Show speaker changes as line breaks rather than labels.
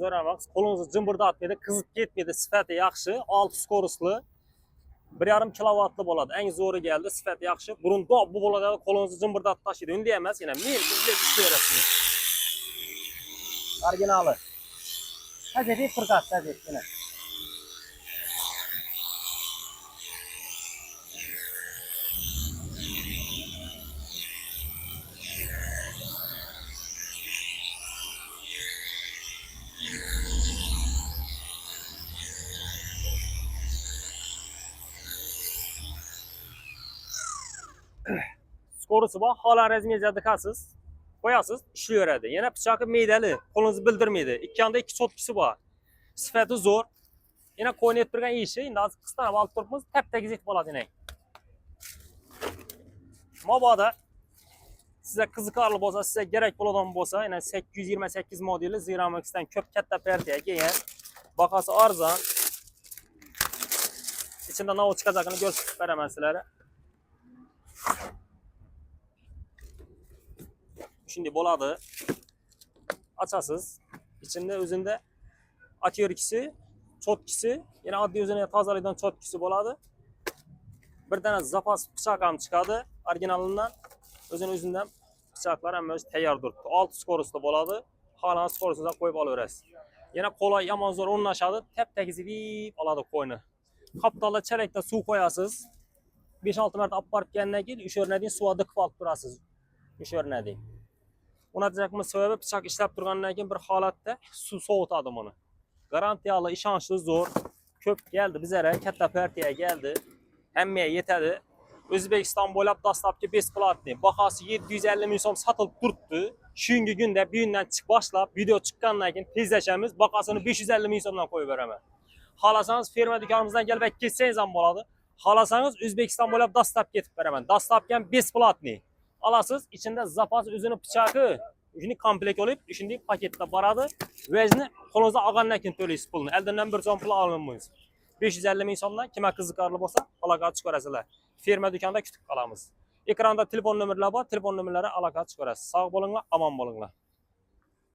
Zo'ramax. Qo'lingizni jimburdatmaydi, qizib ketmaydi, sifati yaxshi, 6 skorusli. 1,5 kilovatli bo'ladi. Eng zo'ri keldi, sifati yaxshi. Burun do'q bu bo'ladi, qo'lingizni jimburdatib tashlaydi. Unda emas, yana men sizga ishlayapsiz. Originali. Hozir fırqat, hozir yana. Skorusu bor, xohlaringizni mejadikasiz, qo'yasiz, ishlayveradi. Yana pichoqi meydali, qo'lingizni bildirmaydi. Ikki yonda 2 chotkisi bor. Sifati zo'r. Yana qo'ynib turgan ishi, endi hozir qisqarib olib turibmiz, tap-tagizlik bo'ladi yana. Mabodo sizga qiziqarli bo'lsa, sizga kerak bo'ladigan bo'lsa, yana 828 modeli Zo'ramaxdan ko'p katta partiya kelgan. Bahasi arzon. İçinde navo chiqajagini ko'rsatib beraman sizlarga. Shunday bo'ladi. Açasız. İçinde o'zida atyorkisi, chotkisi, yana oddiy o'zini tozalaydigan chotkisi bo'ladi. Bir dana zapas pichoq ham chiqadi originalidan. O'zidan pichoqlar ham o'zi tayyor turibdi. 6 skorusli bo'ladi. Xohlagan skorusida qo'yib olaverasiz. Yana qolay yomon zo'r o'rnashadi, tap-tagizib oladi qo'yni. Qoptonda charakda suv qo'yasiz. 5-6 marta olib borib kelgandan keyin o'sha o'rnadan suvda qilib olib turasiz. O'sha o'rnadan. Unutacakmız sebebi pichoq ishlab turgandan keyin bir holatda suv sovutadi buni. Garantiyali, ishonchli, zo'r. Ko'p keldi bizga, katta partiya keldi. Hammaga yetadi. O'zbekiston bo'ylab dastlabki besplatniy bahasi 750 ming so'm sotilib turibdi. Shungi kunda bu yerdan chiqib boshlab video chiqqandan keyin tezlashamiz, bahosini 550 ming so'mdan qo'yib beraman. Xolasangiz ferma do'konimizdan kelib ketsangiz ham bo'ladi. Xolasangiz O'zbekiston bo'ylab dastlab ketib beraman. Dastlabki ham besplatniy. Alasiz, içinde zapas o'zini pichoqi, shuni komplekt olib, shunday paketda boradi. Vezni qo'lingizda olgandan keyin to'laysiz pulni. Eldan bir so'm pul olmaysiz. 550 ming so'mdan kimga qiziqarli bo'lsa, aloqa chiqarasizlar. Ferma do'konda kutib qolamiz. Ekranda telefon nomerlari bor, telefon nomerlari aloqa chiqarasiz. Sog' bo'linglar, omon bo'linglar.